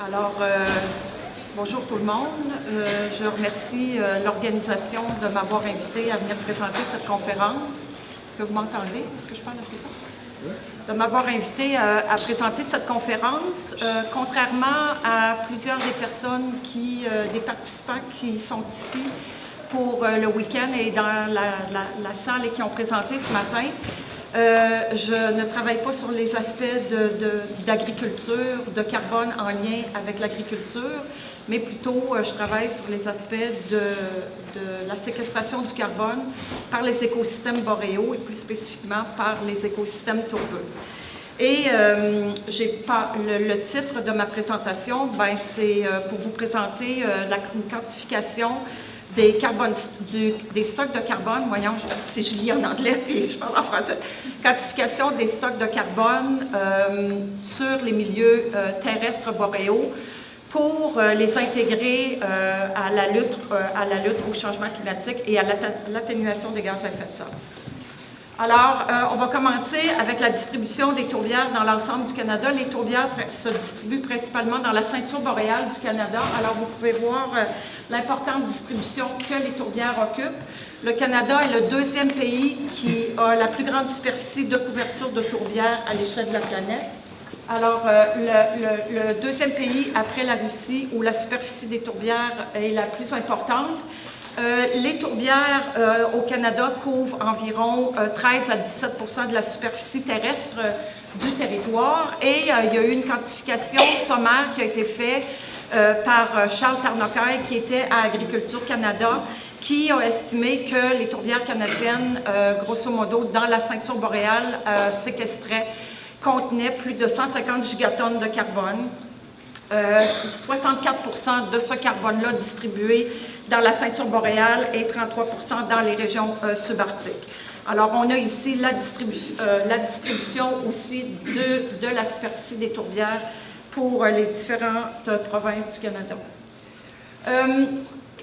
Alors, bonjour tout le monde. Je remercie l'organisation de m'avoir invité à venir présenter cette conférence. Est-ce que vous m'entendez? Est-ce que je parle assez fort? Oui. De m'avoir invité à présenter cette conférence. Contrairement à plusieurs des personnes des participants qui sont ici pour le week-end et dans la salle et qui ont présenté ce matin, je ne travaille pas sur les aspects d'agriculture, de carbone en lien avec l'agriculture, mais plutôt je travaille sur les aspects de la séquestration du carbone par les écosystèmes boréaux et plus spécifiquement par les écosystèmes tourbeux. Et le titre de ma présentation, c'est pour vous présenter une quantification des stocks de carbone, voyons si je lis en anglais et je parle en français, quantification des stocks de carbone sur les milieux terrestres boréaux pour les intégrer à la lutte au changement climatique et à l'atténuation des gaz à effet de serre. Alors, on va commencer avec la distribution des tourbières dans l'ensemble du Canada. Les tourbières se distribuent principalement dans la ceinture boréale du Canada. Alors, vous pouvez voir l'importante distribution que les tourbières occupent. Le Canada est le deuxième pays qui a la plus grande superficie de couverture de tourbières à l'échelle de la planète. Alors, le deuxième pays après la Russie où la superficie des tourbières est la plus importante. Les tourbières au Canada couvrent environ 13 à 17 de la superficie terrestre du territoire et il y a eu une quantification sommaire qui a été faite par Charles Tarnocaille qui était à Agriculture Canada qui a estimé que les tourbières canadiennes, grosso modo, dans la ceinture boréale, contenaient plus de 150 gigatonnes de carbone. 64 de ce carbone-là distribué dans la ceinture boréale et 33 dans les régions subarctiques. Alors, on a ici la distribution aussi de la superficie des tourbières pour les différentes provinces du Canada.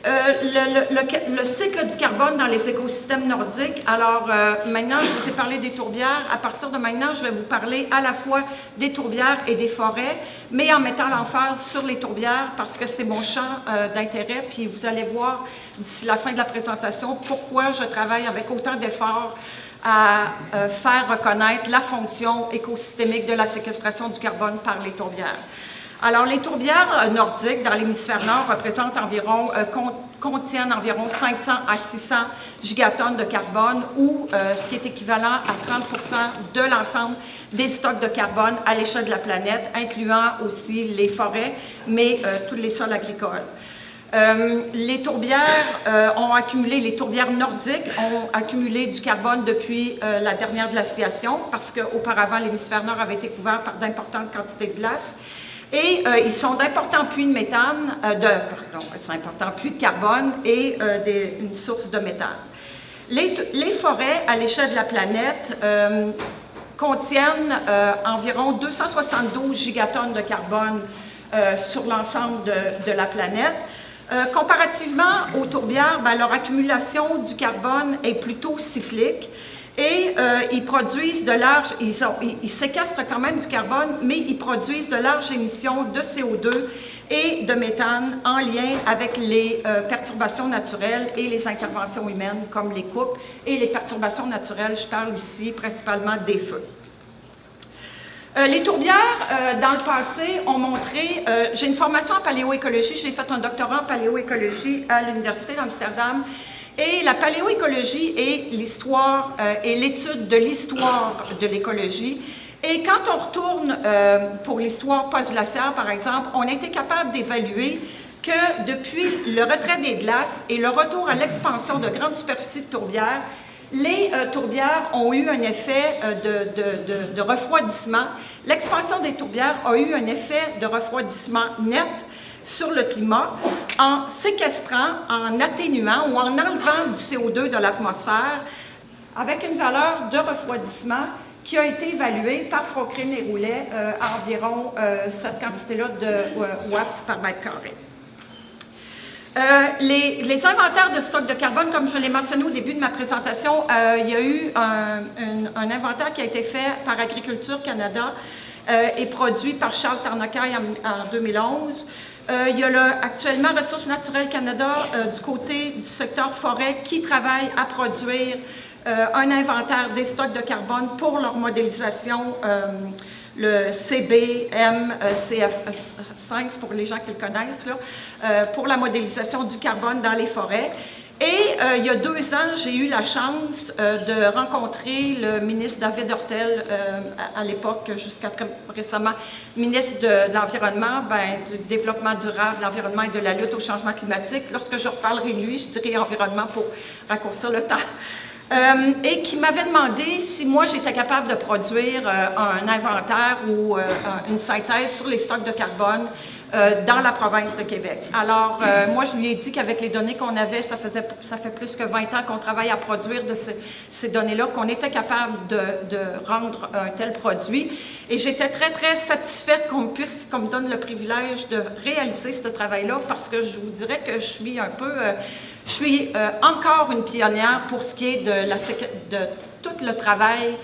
Le cycle du carbone dans les écosystèmes nordiques. Alors, maintenant, je vous ai parlé des tourbières. À partir de maintenant, je vais vous parler à la fois des tourbières et des forêts, mais en mettant l'emphase sur les tourbières parce que c'est mon champ d'intérêt. Puis vous allez voir d'ici la fin de la présentation pourquoi je travaille avec autant d'efforts à faire reconnaître la fonction écosystémique de la séquestration du carbone par les tourbières. Alors, les tourbières nordiques dans l'hémisphère nord contiennent environ 500 à 600 gigatonnes de carbone ou ce qui est équivalent à 30 de l'ensemble des stocks de carbone à l'échelle de la planète, incluant aussi les forêts, mais tous les sols agricoles. Les tourbières nordiques ont accumulé du carbone depuis la dernière glaciation parce qu'auparavant, l'hémisphère nord avait été couvert par d'importantes quantités de glace. Et ils sont d'importants puits de méthane, puits de carbone et une source de méthane. Les forêts à l'échelle de la planète contiennent environ 272 gigatonnes de carbone sur l'ensemble de la planète. Comparativement aux tourbières, leur accumulation du carbone est plutôt cyclique. Et ils produisent ils séquestrent quand même du carbone, mais ils produisent de larges émissions de CO2 et de méthane en lien avec les perturbations naturelles et les interventions humaines comme les coupes et les perturbations naturelles. Je parle ici principalement des feux. Les tourbières, dans le passé, ont montré... j'ai une formation en paléoécologie, j'ai fait un doctorat en paléoécologie à l'Université d'Amsterdam. Et la paléoécologie est l'histoire et l'étude de l'histoire de l'écologie. Et quand on retourne pour l'histoire post-glaciaire, par exemple, on a été capable d'évaluer que depuis le retrait des glaces et le retour à l'expansion de grandes superficies de tourbières, les tourbières ont eu un effet de refroidissement. L'expansion des tourbières a eu un effet de refroidissement net sur le climat en séquestrant, en atténuant ou en enlevant du CO2 de l'atmosphère avec une valeur de refroidissement qui a été évaluée par Fauquelin et Roulet à environ cette quantité-là de watts par mètre carré. Les inventaires de stocks de carbone, comme je l'ai mentionné au début de ma présentation, il y a eu un inventaire qui a été fait par Agriculture Canada et produit par Charles Tarnocaille en 2011. Il y a actuellement Ressources naturelles Canada du côté du secteur forêt qui travaille à produire un inventaire des stocks de carbone pour leur modélisation, le CBM-CF5 pour les gens qui le connaissent, là, pour la modélisation du carbone dans les forêts. Et il y a 2 ans, j'ai eu la chance de rencontrer le ministre David Hortel, à l'époque, jusqu'à très récemment, ministre de l'Environnement, du développement durable, de l'environnement et de la lutte au changement climatique. Lorsque je reparlerai de lui, je dirai environnement pour raccourcir le temps. Et qui m'avait demandé si moi j'étais capable de produire un inventaire ou une synthèse sur les stocks de carbone dans la province de Québec. Alors, moi, je lui ai dit qu'avec les données qu'on avait, ça fait plus que 20 ans qu'on travaille à produire de ces données-là, qu'on était capable de rendre un tel produit. Et j'étais très, très satisfaite qu'on me donne le privilège de réaliser ce travail-là, parce que je vous dirais que je suis un peu... je suis encore une pionnière pour ce qui est de tout le travail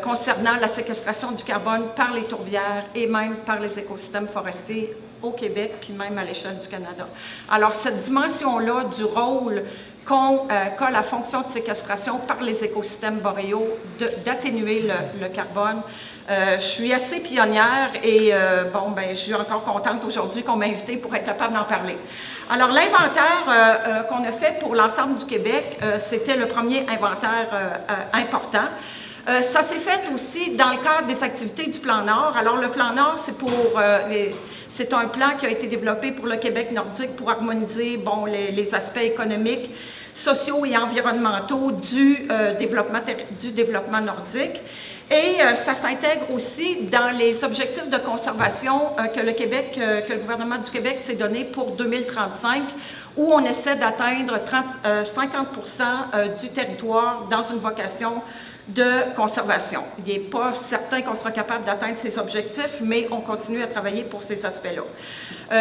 concernant la séquestration du carbone par les tourbières et même par les écosystèmes forestiers au Québec, puis même à l'échelle du Canada. Alors, cette dimension-là du rôle qu'a la fonction de séquestration par les écosystèmes boréaux d'atténuer le carbone, je suis assez pionnière et je suis encore contente aujourd'hui qu'on m'a invitée pour être capable d'en parler. Alors, l'inventaire qu'on a fait pour l'ensemble du Québec, c'était le premier inventaire important. Ça s'est fait aussi dans le cadre des activités du Plan Nord. Alors, le Plan Nord, c'est un plan qui a été développé pour le Québec nordique pour harmoniser les aspects économiques, sociaux et environnementaux du développement nordique. Et ça s'intègre aussi dans les objectifs de conservation que le gouvernement du Québec s'est donné pour 2035, où on essaie d'atteindre 50% du territoire dans une vocation de conservation. Il n'est pas certain qu'on sera capable d'atteindre ces objectifs, mais on continue à travailler pour ces aspects-là.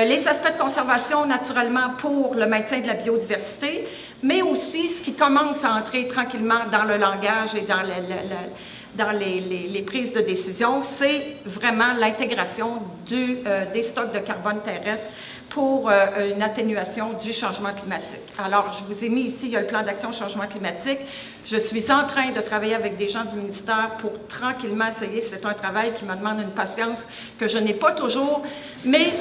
Les aspects de conservation, naturellement, pour le maintien de la biodiversité, mais aussi ce qui commence à entrer tranquillement dans le langage et dans les prises de décision, c'est vraiment l'intégration des stocks de carbone terrestre pour une atténuation du changement climatique. Alors, je vous ai mis ici, il y a le plan d'action changement climatique. Je suis en train de travailler avec des gens du ministère pour tranquillement essayer, c'est un travail qui me demande une patience que je n'ai pas toujours, mais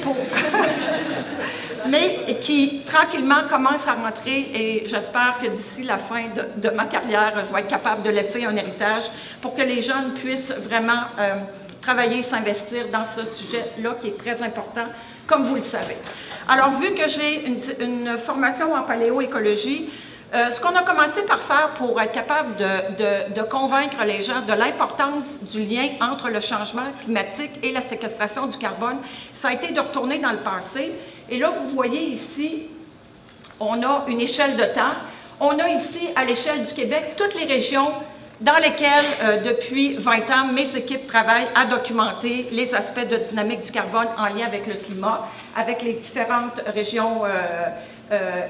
qui tranquillement commence à rentrer et j'espère que d'ici la fin de ma carrière, je vais être capable de laisser un héritage pour que les jeunes puissent vraiment travailler, s'investir dans ce sujet-là qui est très important, comme vous le savez. Alors, vu que j'ai une formation en paléoécologie, ce qu'on a commencé par faire pour être capable de convaincre les gens de l'importance du lien entre le changement climatique et la séquestration du carbone, ça a été de retourner dans le passé. Et là, vous voyez ici, on a une échelle de temps. On a ici, à l'échelle du Québec, toutes les régions dans lesquelles, depuis 20 ans, mes équipes travaillent à documenter les aspects de dynamique du carbone en lien avec le climat, avec les différentes régions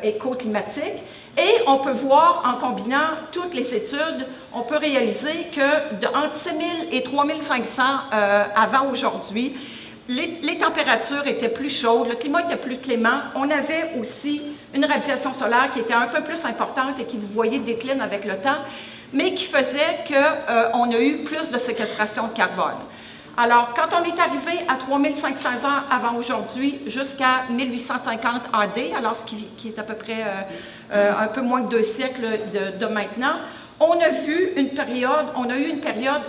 écoclimatiques. Et on peut voir, en combinant toutes les études, on peut réaliser que entre 6 000 et 3 500 avant aujourd'hui, les températures étaient plus chaudes, le climat était plus clément. On avait aussi une radiation solaire qui était un peu plus importante et qui, vous voyez, décline avec le temps, mais qui faisait qu'on a eu plus de séquestration de carbone. Alors, quand on est arrivé à 3500 ans avant aujourd'hui, jusqu'à 1850 AD, alors ce qui est à peu près un peu moins de 2 siècles de maintenant, on a eu une période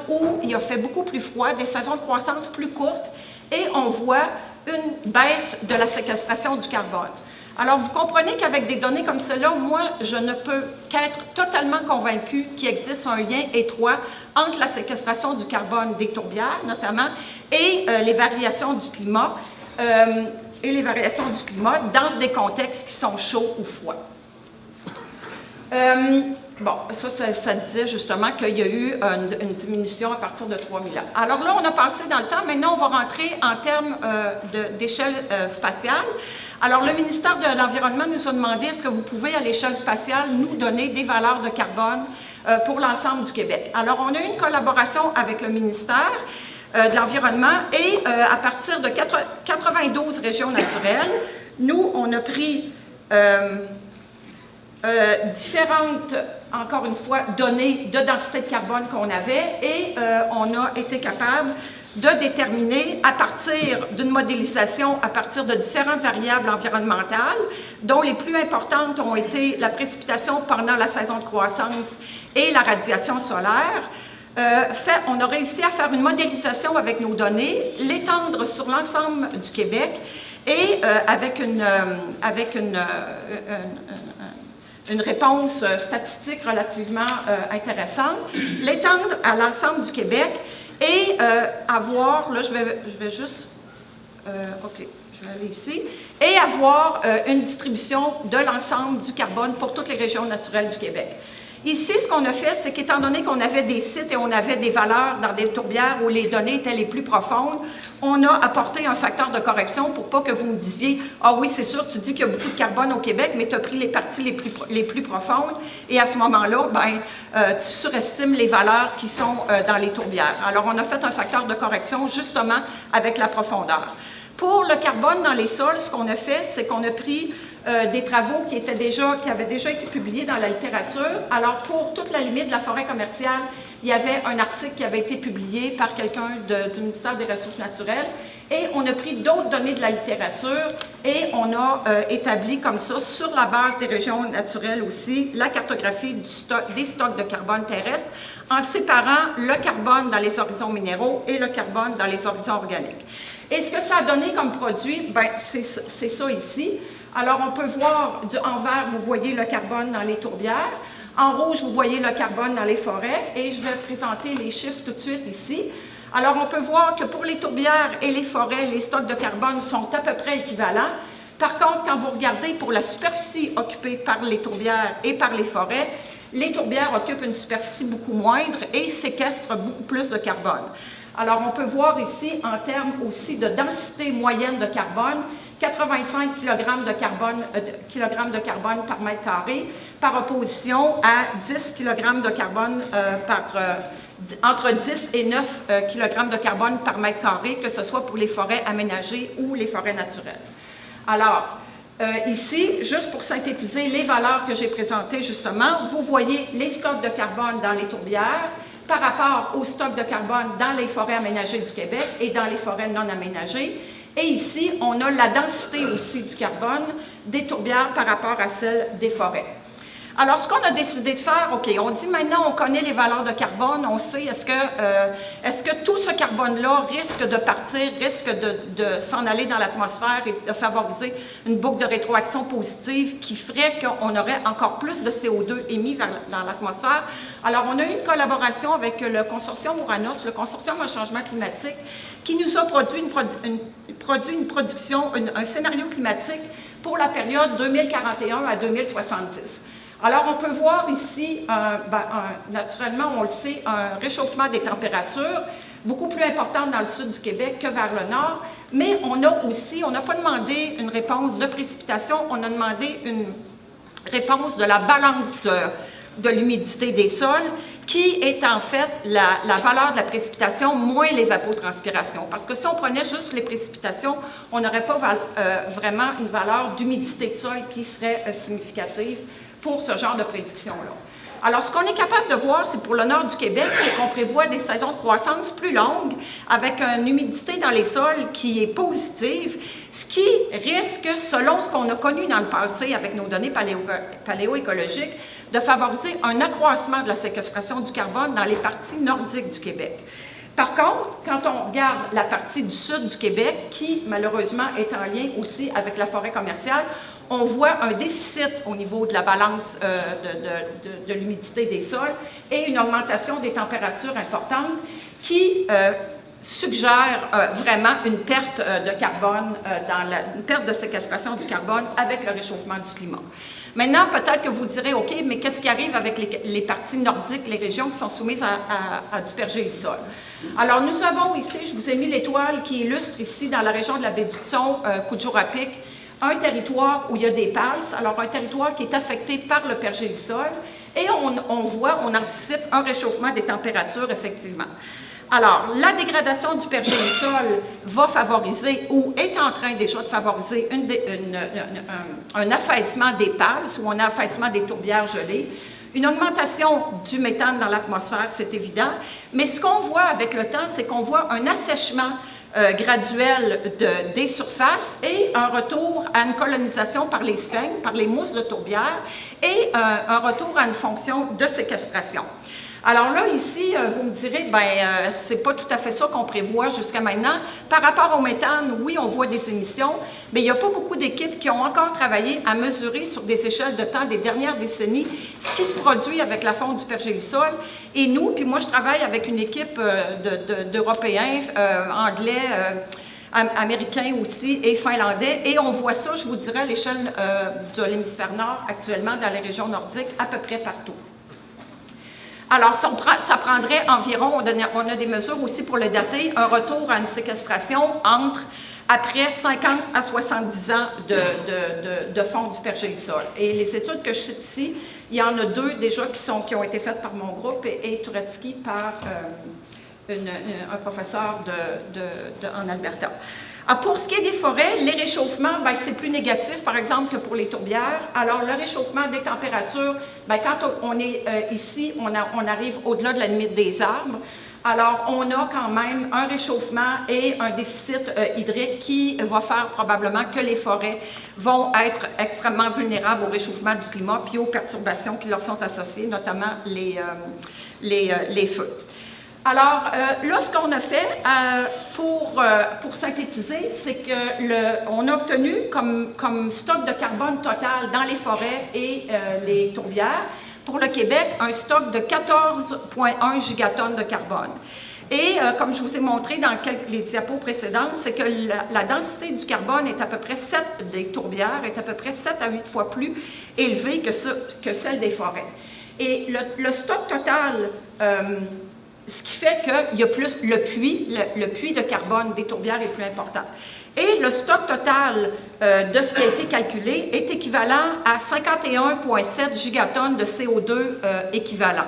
où il a fait beaucoup plus froid, des saisons de croissance plus courtes, et on voit une baisse de la séquestration du carbone. Alors, vous comprenez qu'avec des données comme cela, moi, je ne peux qu'être totalement convaincue qu'il existe un lien étroit entre la séquestration du carbone des tourbières, notamment, et les variations du climat, dans des contextes qui sont chauds ou froids. Bon, ça disait justement qu'il y a eu une diminution à partir de 3000 ans. Alors là, on a passé dans le temps. Maintenant, on va rentrer en termes d'échelle spatiale. Alors, le ministère de l'Environnement nous a demandé est-ce que vous pouvez, à l'échelle spatiale, nous donner des valeurs de carbone pour l'ensemble du Québec. Alors, on a eu une collaboration avec le ministère de l'environnement et à partir de 92 régions naturelles, nous, on a pris différentes, encore une fois, données de densité de carbone qu'on avait et on a été capable de déterminer à partir d'une modélisation, à partir de différentes variables environnementales, dont les plus importantes ont été la précipitation pendant la saison de croissance et la radiation solaire. On a réussi à faire une modélisation avec nos données, l'étendre sur l'ensemble du Québec et avec une réponse statistique relativement intéressante, l'étendre à l'ensemble du Québec et avoir, là je vais juste, ok, je vais aller ici, et avoir une distribution de l'ensemble du carbone pour toutes les régions naturelles du Québec. Ici, ce qu'on a fait, c'est qu'étant donné qu'on avait des sites et on avait des valeurs dans des tourbières où les données étaient les plus profondes, on a apporté un facteur de correction pour pas que vous me disiez « Ah oui, c'est sûr, tu dis qu'il y a beaucoup de carbone au Québec, mais tu as pris les parties les plus profondes. » Et à ce moment-là, tu surestimes les valeurs qui sont dans les tourbières. Alors, on a fait un facteur de correction justement avec la profondeur. Pour le carbone dans les sols, ce qu'on a fait, c'est qu'on a pris des travaux qui avaient déjà été publiés dans la littérature. Alors, pour toute la limite de la forêt commerciale, il y avait un article qui avait été publié par quelqu'un du ministère des Ressources naturelles et on a pris d'autres données de la littérature et on a établi comme ça, sur la base des régions naturelles aussi, la cartographie des stocks de carbone terrestre en séparant le carbone dans les horizons minéraux et le carbone dans les horizons organiques. Et ce que ça a donné comme produit, c'est ça ici. Alors, on peut voir, en vert, vous voyez le carbone dans les tourbières. En rouge, vous voyez le carbone dans les forêts. Et je vais présenter les chiffres tout de suite ici. Alors, on peut voir que pour les tourbières et les forêts, les stocks de carbone sont à peu près équivalents. Par contre, quand vous regardez pour la superficie occupée par les tourbières et par les forêts occupent une superficie beaucoup moindre et séquestrent beaucoup plus de carbone. Alors, on peut voir ici, en termes aussi de densité moyenne de carbone, 85 kg de carbone par mètre carré, par opposition à 10 kg de carbone entre 10 et 9 kg de carbone par mètre carré, que ce soit pour les forêts aménagées ou les forêts naturelles. Alors, ici, juste pour synthétiser les valeurs que j'ai présentées justement, vous voyez les stocks de carbone dans les tourbières, par rapport aux stocks de carbone dans les forêts aménagées du Québec et dans les forêts non aménagées. Et ici, on a la densité aussi du carbone des tourbières par rapport à celle des forêts. Alors, ce qu'on a décidé de faire, OK, on dit maintenant, on connaît les valeurs de carbone, on sait, est-ce que tout ce carbone-là risque de partir, risque de s'en aller dans l'atmosphère et de favoriser une boucle de rétroaction positive qui ferait qu'on aurait encore plus de CO2 émis dans l'atmosphère. Alors, on a eu une collaboration avec le consortium Ouranos, le consortium en changement climatique, qui nous a produit un scénario climatique pour la période 2041 à 2070. Alors, on peut voir ici, naturellement, on le sait, un réchauffement des températures beaucoup plus important dans le sud du Québec que vers le nord, mais on n'a pas demandé une réponse de précipitation, on a demandé une réponse de la balance de l'humidité des sols, qui est en fait la valeur de la précipitation moins l'évapotranspiration. Parce que si on prenait juste les précipitations, on n'aurait pas vraiment une valeur d'humidité de sol qui serait significative pour ce genre de prédiction-là. Alors, ce qu'on est capable de voir, c'est pour le nord du Québec, c'est qu'on prévoit des saisons de croissance plus longues, avec une humidité dans les sols qui est positive, ce qui risque, selon ce qu'on a connu dans le passé avec nos données paléoécologiques, de favoriser un accroissement de la séquestration du carbone dans les parties nordiques du Québec. Par contre, quand on regarde la partie du sud du Québec, qui malheureusement est en lien aussi avec la forêt commerciale, on voit un déficit au niveau de la balance de l'humidité des sols et une augmentation des températures importantes qui suggère vraiment une perte de carbone, une perte de séquestration du carbone avec le réchauffement du climat. Maintenant, peut-être que vous direz, OK, mais qu'est-ce qui arrive avec les parties nordiques, les régions qui sont soumises à du pergélisol? Alors, nous avons ici, je vous ai mis l'étoile qui illustre ici, dans la région de la baie du Thon, Cudjoe-Rapic, un territoire où il y a des palses, alors un territoire qui est affecté par le pergélisol, et on anticipe un réchauffement des températures, effectivement. Alors, la dégradation du pergélisol va favoriser, ou est en train déjà de favoriser, un affaissement des pales, ou un affaissement des tourbières gelées. Une augmentation du méthane dans l'atmosphère, c'est évident, mais ce qu'on voit avec le temps, c'est qu'on voit un assèchement graduel des surfaces et un retour à une colonisation par les sphènes, par les mousses de tourbière, et un retour à une fonction de séquestration. Alors là, ici, vous me direz, c'est pas tout à fait ça qu'on prévoit jusqu'à maintenant. Par rapport au méthane, oui, on voit des émissions, mais il n'y a pas beaucoup d'équipes qui ont encore travaillé à mesurer sur des échelles de temps des dernières décennies ce qui se produit avec la fonte du pergélisol. Et nous, puis moi, je travaille avec une équipe d'Européens, anglais, américains aussi et finlandais, et on voit ça, je vous dirais, à l'échelle de l'hémisphère nord actuellement, dans les régions nordiques, à peu près partout. Alors, ça prendrait environ, on a des mesures aussi pour le dater, un retour à une séquestration après 50 à 70 ans de fonte du pergélisol. Et les études que je cite ici, il y en a 2 déjà qui ont été faites par mon groupe et Turetsky par un professeur en Alberta. Alors, pour ce qui est des forêts, les réchauffements, c'est plus négatif, par exemple, que pour les tourbières. Alors, le réchauffement des températures, quand on est ici, on arrive au-delà de la limite des arbres. Alors, on a quand même un réchauffement et un déficit hydrique qui va faire probablement que les forêts vont être extrêmement vulnérables au réchauffement du climat puis aux perturbations qui leur sont associées, notamment les feux. Alors, là, ce qu'on a fait pour synthétiser, c'est qu'on a obtenu comme stock de carbone total dans les forêts et les tourbières, pour le Québec, un stock de 14,1 gigatonnes de carbone. Et comme je vous ai montré dans les diapos précédentes, c'est que la densité du carbone est à peu près 7 des tourbières, est à peu près 7 à 8 fois plus élevée que celle des forêts. Et le stock total, ce qui fait qu'il y a plus le puits de carbone des tourbières est plus important. Et le stock total de ce qui a été calculé est équivalent à 51,7 gigatonnes de CO2 équivalent.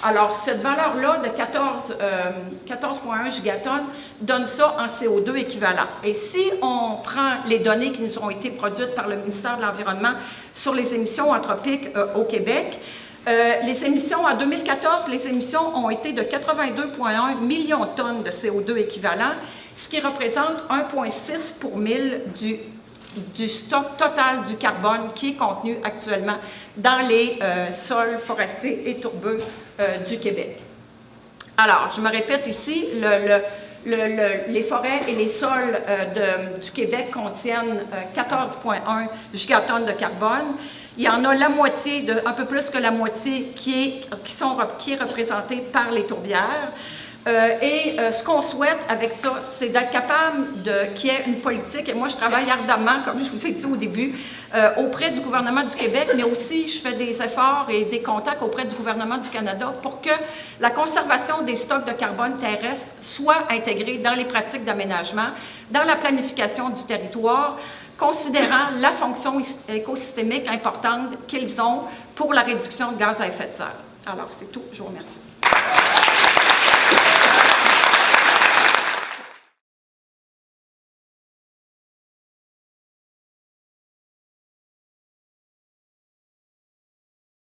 Alors, cette valeur-là de 14,1 gigatonnes donne ça en CO2 équivalent. Et si on prend les données qui nous ont été produites par le ministère de l'Environnement sur les émissions anthropiques au Québec, les émissions, en 2014, les émissions ont été de 82,1 millions de tonnes de CO2 équivalent, ce qui représente 1,6 pour 1000 du stock total du carbone qui est contenu actuellement dans les sols forestiers et tourbeux du Québec. Alors, je me répète ici, les forêts et les sols du Québec contiennent 14,1 gigatonnes de carbone. Il y en a la moitié, un peu plus que la moitié, qui est représentée par les tourbières. Ce qu'on souhaite avec ça, c'est d'être capable qu'il y ait une politique, et moi je travaille ardemment, comme je vous ai dit au début, auprès du gouvernement du Québec, mais aussi je fais des efforts et des contacts auprès du gouvernement du Canada pour que la conservation des stocks de carbone terrestre soit intégrée dans les pratiques d'aménagement, dans la planification du territoire, considérant la fonction écosystémique importante qu'ils ont pour la réduction de gaz à effet de serre. Alors, c'est tout. Je vous remercie.